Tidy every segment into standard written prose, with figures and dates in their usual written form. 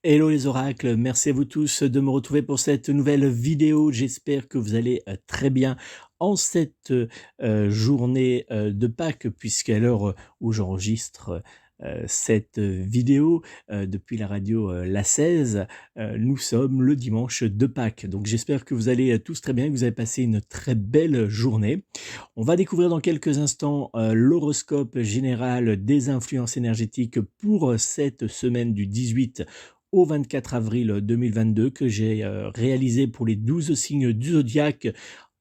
Hello les oracles, merci à vous tous de me retrouver pour cette nouvelle vidéo. J'espère que vous allez très bien en cette journée de Pâques, puisqu'à l'heure où j'enregistre cette vidéo depuis la radio La 16, nous sommes le dimanche de Pâques. Donc j'espère que vous allez tous très bien, que vous avez passé une très belle journée. On va découvrir dans quelques instants l'horoscope général des influences énergétiques pour cette semaine du 18 au 24 avril 2022 que j'ai réalisé pour les 12 signes du zodiaque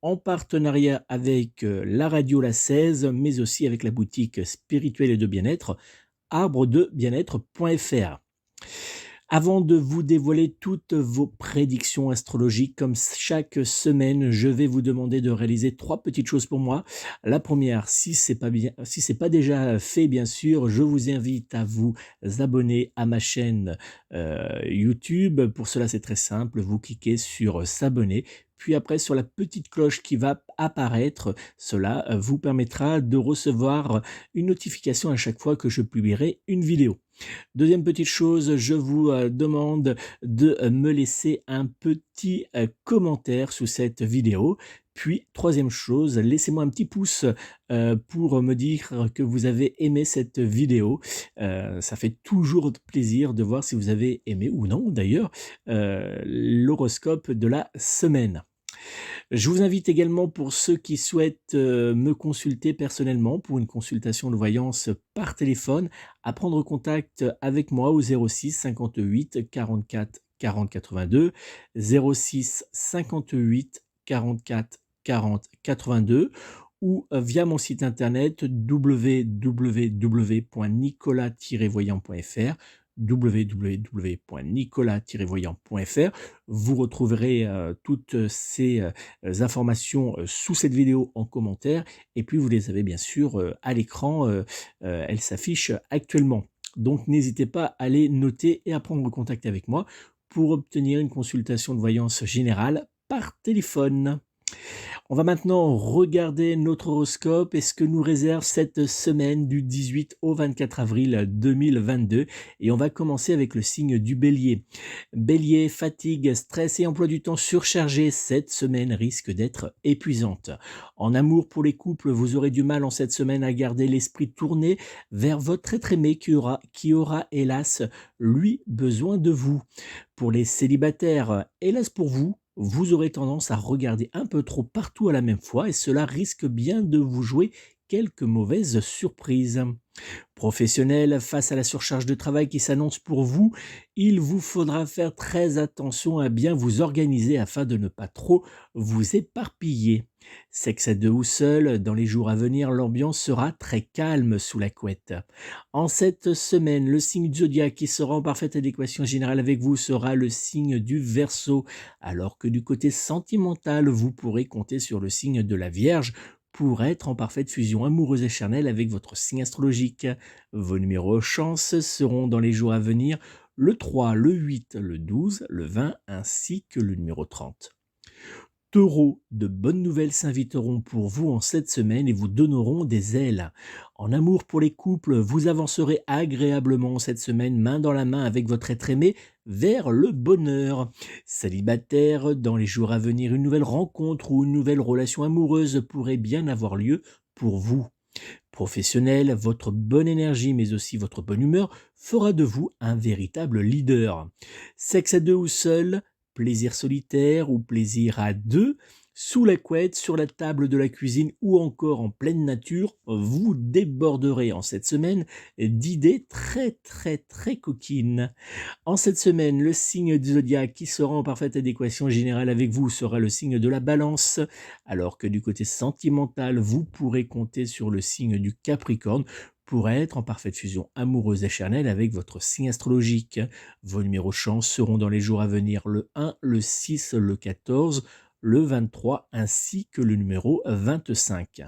en partenariat avec la radio La 16, mais aussi avec la boutique spirituelle et de bien-être arbredebienêtre.fr. Avant de vous dévoiler toutes vos prédictions astrologiques, comme chaque semaine, je vais vous demander de réaliser 3 petites choses pour moi. La première, si c'est pas déjà fait, bien sûr, je vous invite à vous abonner à ma chaîne YouTube. Pour cela, c'est très simple. Vous cliquez sur s'abonner, puis après sur la petite cloche qui va apparaître. Cela vous permettra de recevoir une notification à chaque fois que je publierai une vidéo. Deuxième petite chose, je vous demande de me laisser un petit commentaire sous cette vidéo. Puis, troisième chose, laissez-moi un petit pouce pour me dire que vous avez aimé cette vidéo. Ça fait toujours plaisir de voir si vous avez aimé ou non d'ailleurs l'horoscope de la semaine. Je vous invite également, pour ceux qui souhaitent me consulter personnellement pour une consultation de voyance par téléphone, à prendre contact avec moi au 06 58 44 40 82, 06 58 44 40 82, ou via mon site internet www.nicolas-voyant.fr, www.nicolas-voyant.fr. Vous retrouverez toutes ces informations sous cette vidéo en commentaire, et puis vous les avez bien sûr à l'écran, elles s'affichent actuellement. Donc n'hésitez pas à les noter et à prendre contact avec moi pour obtenir une consultation de voyance générale par téléphone. On va maintenant regarder notre horoscope et ce que nous réserve cette semaine du 18 au 24 avril 2022. Et on va commencer avec le signe du Bélier. Bélier, fatigue, stress et emploi du temps surchargé, cette semaine risque d'être épuisante. En amour, pour les couples, vous aurez du mal en cette semaine à garder l'esprit tourné vers votre être aimé qui aura hélas, lui, besoin de vous. Pour les célibataires, hélas pour vous, vous aurez tendance à regarder un peu trop partout à la même fois et cela risque bien de vous jouer quelques mauvaises surprises. Professionnel, face à la surcharge de travail qui s'annonce pour vous, il vous faudra faire très attention à bien vous organiser afin de ne pas trop vous éparpiller. Sexe à deux ou seul, dans les jours à venir, l'ambiance sera très calme sous la couette. En cette semaine, le signe du zodiaque qui sera en parfaite adéquation générale avec vous sera le signe du Verseau, alors que du côté sentimental, vous pourrez compter sur le signe de la Vierge pour être en parfaite fusion amoureuse et charnelle avec votre signe astrologique. Vos numéros chance seront dans les jours à venir le 3, le 8, le 12, le 20 ainsi que le numéro 30. Taureau, de bonnes nouvelles s'inviteront pour vous en cette semaine et vous donneront des ailes. En amour, pour les couples, vous avancerez agréablement cette semaine main dans la main avec votre être aimé vers le bonheur. Célibataire, dans les jours à venir, une nouvelle rencontre ou une nouvelle relation amoureuse pourrait bien avoir lieu pour vous. Professionnel, votre bonne énergie mais aussi votre bonne humeur fera de vous un véritable leader. Sexe à deux ou seul, plaisir solitaire ou plaisir à deux, sous la couette, sur la table de la cuisine ou encore en pleine nature, vous déborderez en cette semaine d'idées très très très coquines. En cette semaine, le signe du zodiaque qui sera en parfaite adéquation générale avec vous sera le signe de la Balance, alors que du côté sentimental, vous pourrez compter sur le signe du Capricorne pour être en parfaite fusion amoureuse et charnelle avec votre signe astrologique. Vos numéros chance seront dans les jours à venir le 1, le 6, le 14, le 23 ainsi que le numéro 25.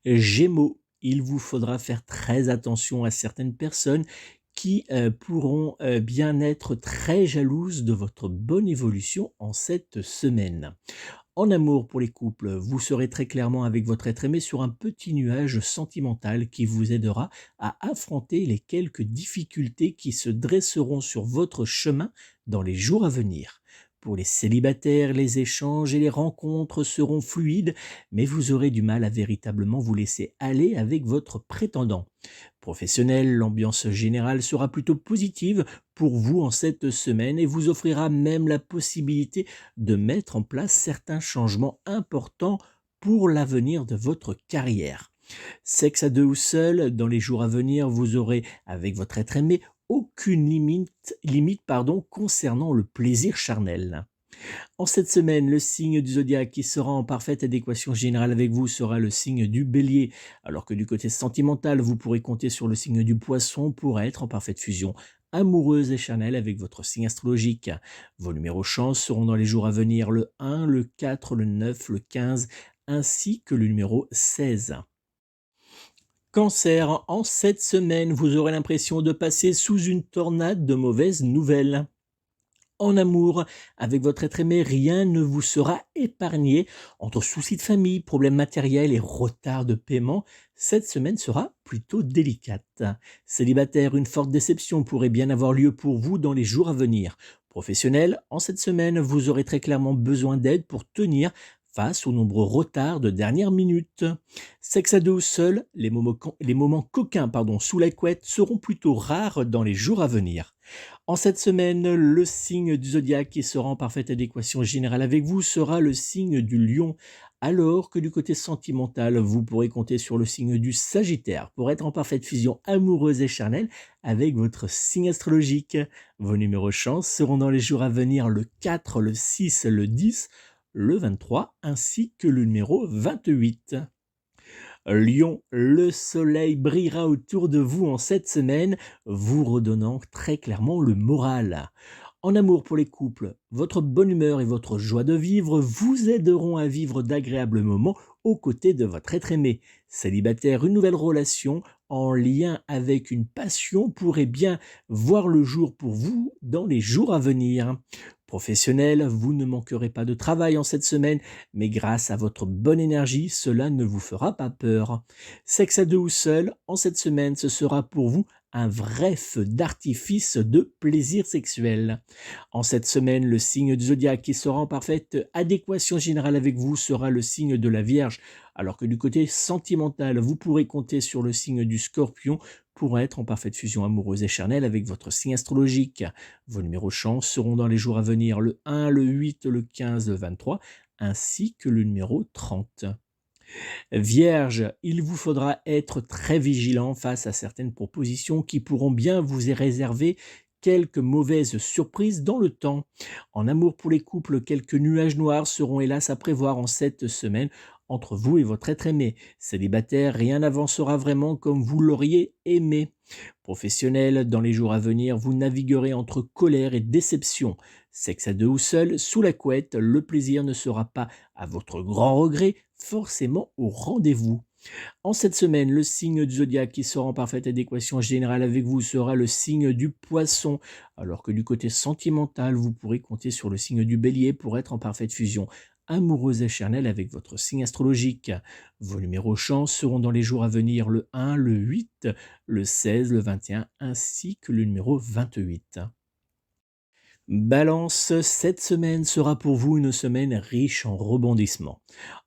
Gémeaux, il vous faudra faire très attention à certaines personnes qui pourront bien être très jalouses de votre bonne évolution en cette semaine. En amour pour les couples, vous serez très clairement avec votre être aimé sur un petit nuage sentimental qui vous aidera à affronter les quelques difficultés qui se dresseront sur votre chemin dans les jours à venir. Pour les célibataires, les échanges et les rencontres seront fluides, mais vous aurez du mal à véritablement vous laisser aller avec votre prétendant. Professionnel, l'ambiance générale sera plutôt positive pour vous en cette semaine et vous offrira même la possibilité de mettre en place certains changements importants pour l'avenir de votre carrière. Sexe à deux ou seul, dans les jours à venir, vous aurez, avec votre être aimé, aucune limite concernant le plaisir charnel. En cette semaine, le signe du zodiaque qui sera en parfaite adéquation générale avec vous sera le signe du bélier, alors que du côté sentimental, vous pourrez compter sur le signe du poisson pour être en parfaite fusion amoureuse et charnelle avec votre signe astrologique. Vos numéros chance seront dans les jours à venir le 1, le 4, le 9, le 15, ainsi que le numéro 16. Cancer, en cette semaine, vous aurez l'impression de passer sous une tornade de mauvaises nouvelles. En amour, avec votre être aimé, rien ne vous sera épargné. Entre soucis de famille, problèmes matériels et retard de paiement, cette semaine sera plutôt délicate. Célibataire, une forte déception pourrait bien avoir lieu pour vous dans les jours à venir. Professionnel, en cette semaine, vous aurez très clairement besoin d'aide pour tenir face aux nombreux retards de dernière minute. Sexe à deux ou seul, les moments coquins sous la couette seront plutôt rares dans les jours à venir. En cette semaine, le signe du zodiaque qui sera en parfaite adéquation générale avec vous sera le signe du lion, alors que du côté sentimental, vous pourrez compter sur le signe du sagittaire pour être en parfaite fusion amoureuse et charnelle avec votre signe astrologique. Vos numéros chance seront dans les jours à venir le 4, le 6, le 10, le 23 ainsi que le numéro 28. Lion, le soleil brillera autour de vous en cette semaine, vous redonnant très clairement le moral. En amour pour les couples, votre bonne humeur et votre joie de vivre vous aideront à vivre d'agréables moments aux côtés de votre être aimé. Célibataire, une nouvelle relation en lien avec une passion pourrait bien voir le jour pour vous dans les jours à venir. Professionnel, vous ne manquerez pas de travail en cette semaine, mais grâce à votre bonne énergie, cela ne vous fera pas peur. Sexe à deux ou seul, en cette semaine, ce sera pour vous un vrai feu d'artifice de plaisir sexuel. En cette semaine, le signe du zodiaque qui sera en parfaite adéquation générale avec vous sera le signe de la Vierge, alors que du côté sentimental, vous pourrez compter sur le signe du Scorpion pour être en parfaite fusion amoureuse et charnelle avec votre signe astrologique. Vos numéros chance seront dans les jours à venir le 1, le 8, le 15, le 23, ainsi que le numéro 30. Vierge, il vous faudra être très vigilant face à certaines propositions qui pourront bien vous réserver quelques mauvaises surprises dans le temps. En amour pour les couples, quelques nuages noirs seront hélas à prévoir en cette semaine entre vous et votre être aimé. Célibataire, rien n'avancera vraiment comme vous l'auriez aimé. Professionnel, dans les jours à venir, vous naviguerez entre colère et déception. Sexe à deux ou seul, sous la couette, le plaisir ne sera pas, à votre grand regret, forcément au rendez-vous. En cette semaine, le signe du zodiaque qui sera en parfaite adéquation générale avec vous sera le signe du poisson, alors que du côté sentimental, vous pourrez compter sur le signe du bélier pour être en parfaite fusion amoureuse et charnelle avec votre signe astrologique. Vos numéros chance seront dans les jours à venir le 1, le 8, le 16, le 21 ainsi que le numéro 28. Balance, cette semaine sera pour vous une semaine riche en rebondissements.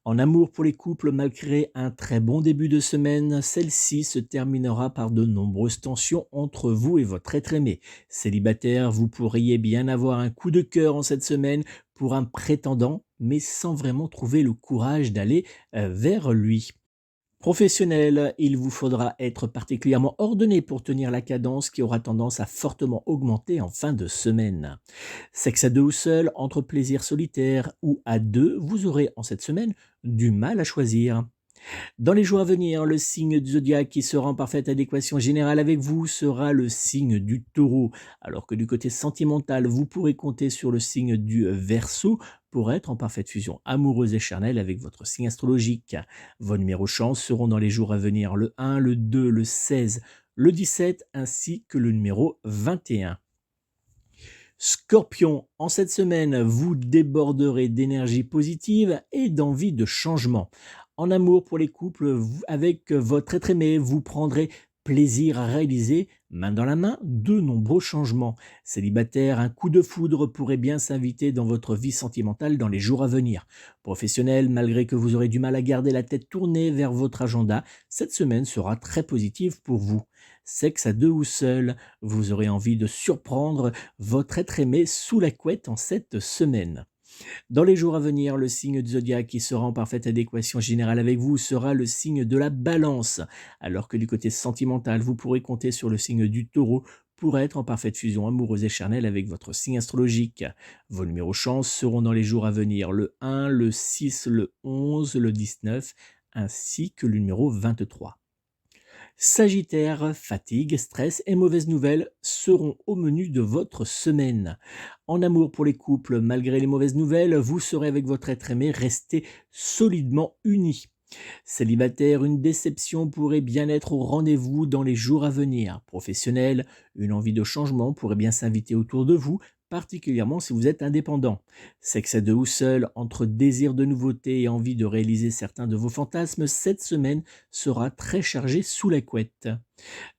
En amour pour les couples, malgré un très bon début de semaine, celle-ci se terminera par de nombreuses tensions entre vous et votre être aimé. Célibataire, vous pourriez bien avoir un coup de cœur en cette semaine pour un prétendant, mais sans vraiment trouver le courage d'aller vers lui. Professionnel, il vous faudra être particulièrement ordonné pour tenir la cadence qui aura tendance à fortement augmenter en fin de semaine. Sexe à deux ou seul, entre plaisir solitaire ou à deux, vous aurez en cette semaine du mal à choisir. Dans les jours à venir, le signe du zodiaque qui sera en parfaite adéquation générale avec vous sera le signe du taureau, alors que du côté sentimental, vous pourrez compter sur le signe du verseau pour être en parfaite fusion amoureuse et charnelle avec votre signe astrologique. Vos numéros chance seront dans les jours à venir le 1, le 2, le 16, le 17 ainsi que le numéro 21. Scorpion, en cette semaine, vous déborderez d'énergie positive et d'envie de changement. En amour pour les couples, avec votre être aimé, vous prendrez plaisir à réaliser, main dans la main, de nombreux changements. Célibataire, un coup de foudre pourrait bien s'inviter dans votre vie sentimentale dans les jours à venir. Professionnel, malgré que vous aurez du mal à garder la tête tournée vers votre agenda, cette semaine sera très positive pour vous. Sexe à deux ou seul, vous aurez envie de surprendre votre être aimé sous la couette en cette semaine. Dans les jours à venir, le signe du zodiaque qui sera en parfaite adéquation générale avec vous sera le signe de la balance, alors que du côté sentimental, vous pourrez compter sur le signe du taureau pour être en parfaite fusion amoureuse et charnelle avec votre signe astrologique. Vos numéros chance seront dans les jours à venir le 1, le 6, le 11, le 19, ainsi que le numéro 23. Sagittaire, fatigue, stress et mauvaises nouvelles seront au menu de votre semaine. En amour pour les couples, malgré les mauvaises nouvelles, vous serez avec votre être aimé resté solidement unis. Célibataire, une déception pourrait bien être au rendez-vous dans les jours à venir. Professionnel, une envie de changement pourrait bien s'inviter autour de vous, particulièrement si vous êtes indépendant. Sexe à deux ou seul, entre désir de nouveauté et envie de réaliser certains de vos fantasmes, cette semaine sera très chargée sous la couette.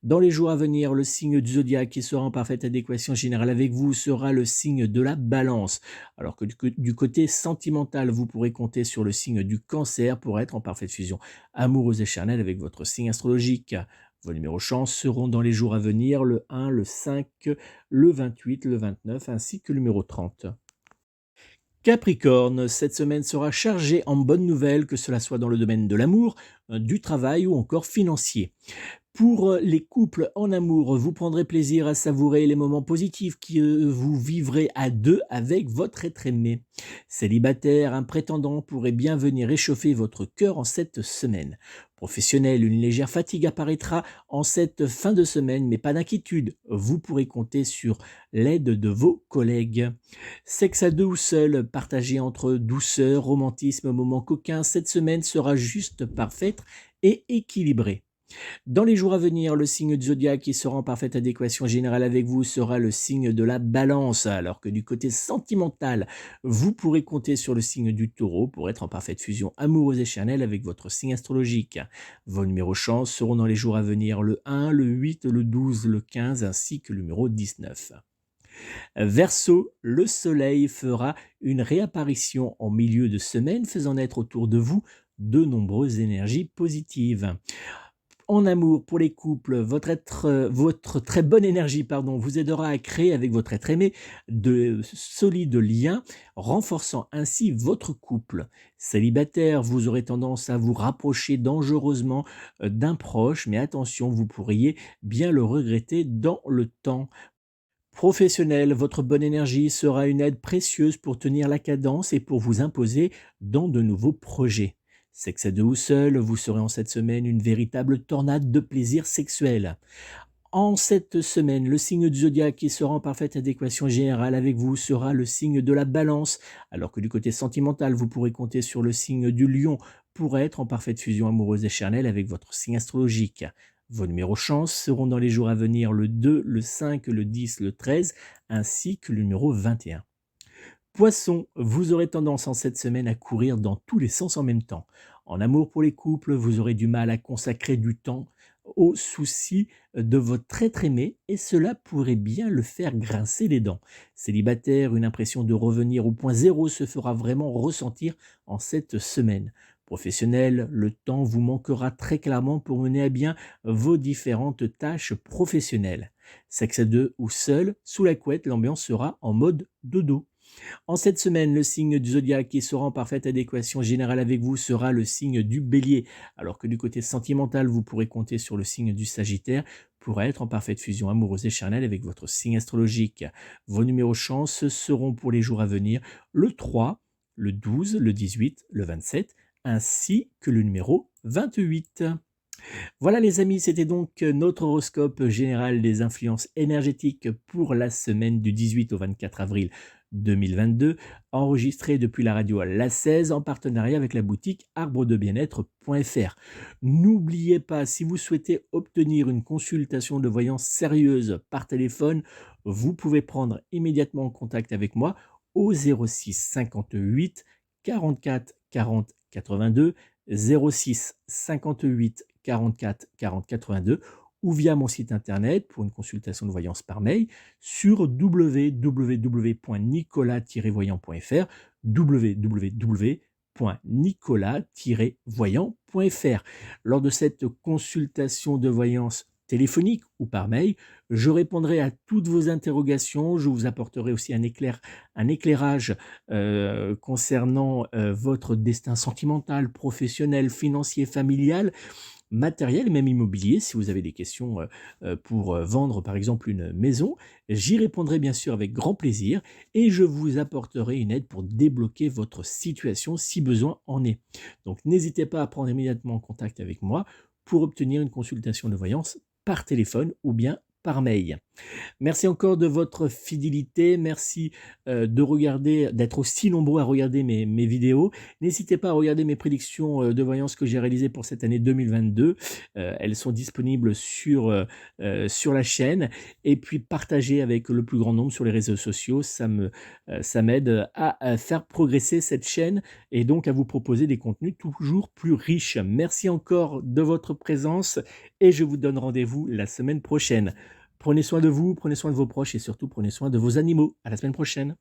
Dans les jours à venir, le signe du zodiaque qui sera en parfaite adéquation générale avec vous sera le signe de la balance, alors que du côté sentimental, vous pourrez compter sur le signe du cancer pour être en parfaite fusion amoureuse et charnelle avec votre signe astrologique. Vos numéros chance seront dans les jours à venir le 1, le 5, le 28, le 29 ainsi que le numéro 30. Capricorne, cette semaine sera chargée en bonnes nouvelles, que cela soit dans le domaine de l'amour, du travail ou encore financier. Pour les couples en amour, vous prendrez plaisir à savourer les moments positifs que vous vivrez à deux avec votre être aimé. Célibataire, un prétendant pourrait bien venir réchauffer votre cœur en cette semaine. Professionnel, une légère fatigue apparaîtra en cette fin de semaine, mais pas d'inquiétude, vous pourrez compter sur l'aide de vos collègues. Sexe à deux ou seul, partagé entre douceur, romantisme, moments coquins, cette semaine sera juste parfaite et équilibrée. Dans les jours à venir, le signe du zodiaque qui sera en parfaite adéquation générale avec vous sera le signe de la balance, alors que du côté sentimental, vous pourrez compter sur le signe du taureau pour être en parfaite fusion amoureuse et charnelle avec votre signe astrologique. Vos numéros chance seront dans les jours à venir le 1, le 8, le 12, le 15 ainsi que le numéro 19. Verseau, le soleil fera une réapparition en milieu de semaine, faisant naître autour de vous de nombreuses énergies positives. En amour, pour les couples, votre très bonne énergie vous aidera à créer avec votre être aimé de solides liens, renforçant ainsi votre couple. Célibataire, vous aurez tendance à vous rapprocher dangereusement d'un proche, mais attention, vous pourriez bien le regretter dans le temps. Professionnel, votre bonne énergie sera une aide précieuse pour tenir la cadence et pour vous imposer dans de nouveaux projets. Sexe à deux ou seul, vous serez en cette semaine une véritable tornade de plaisir sexuel. En cette semaine, le signe du zodiaque qui sera en parfaite adéquation générale avec vous sera le signe de la balance, alors que du côté sentimental, vous pourrez compter sur le signe du lion pour être en parfaite fusion amoureuse et charnelle avec votre signe astrologique. Vos numéros chance seront dans les jours à venir le 2, le 5, le 10, le 13, ainsi que le numéro 21. Poisson, vous aurez tendance en cette semaine à courir dans tous les sens en même temps. En amour pour les couples, vous aurez du mal à consacrer du temps aux soucis de votre être aimé et cela pourrait bien le faire grincer les dents. Célibataire, une impression de revenir au point zéro se fera vraiment ressentir en cette semaine. Professionnel, le temps vous manquera très clairement pour mener à bien vos différentes tâches professionnelles. Sexe à deux ou seul, sous la couette, l'ambiance sera en mode dodo. En cette semaine, le signe du zodiaque qui sera en parfaite adéquation générale avec vous sera le signe du bélier, alors que du côté sentimental, vous pourrez compter sur le signe du sagittaire pour être en parfaite fusion amoureuse et charnelle avec votre signe astrologique. Vos numéros chance seront pour les jours à venir le 3, le 12, le 18, le 27, ainsi que le numéro 28. Voilà les amis, c'était donc notre horoscope général des influences énergétiques pour la semaine du 18 au 24 avril 2022, enregistré depuis la radio La 16 en partenariat avec la boutique arbredebienêtre.fr. N'oubliez pas, si vous souhaitez obtenir une consultation de voyance sérieuse par téléphone, vous pouvez prendre immédiatement contact avec moi au 06 58 44 40 82, 06 58 44 40 82, ou via mon site internet pour une consultation de voyance par mail sur www.nicolas-voyant.fr, www.nicolas-voyant.fr. Lors de cette consultation de voyance téléphonique ou par mail, je répondrai à toutes vos interrogations. Je vous apporterai aussi un éclairage concernant votre destin sentimental, professionnel, financier, familial, matériel et même immobilier. Si vous avez des questions pour vendre par exemple une maison, j'y répondrai bien sûr avec grand plaisir et je vous apporterai une aide pour débloquer votre situation si besoin en est. Donc n'hésitez pas à prendre immédiatement contact avec moi pour obtenir une consultation de voyance par téléphone ou bien par mail. Merci encore de votre fidélité, merci d'être aussi nombreux à regarder mes vidéos. N'hésitez pas à regarder mes prédictions de voyance que j'ai réalisées pour cette année 2022. Elles sont disponibles sur la chaîne, et puis partagez avec le plus grand nombre sur les réseaux sociaux. Ça m'aide à faire progresser cette chaîne et donc à vous proposer des contenus toujours plus riches. Merci encore de votre présence et je vous donne rendez-vous la semaine prochaine. Prenez soin de vous, prenez soin de vos proches et surtout prenez soin de vos animaux. À la semaine prochaine.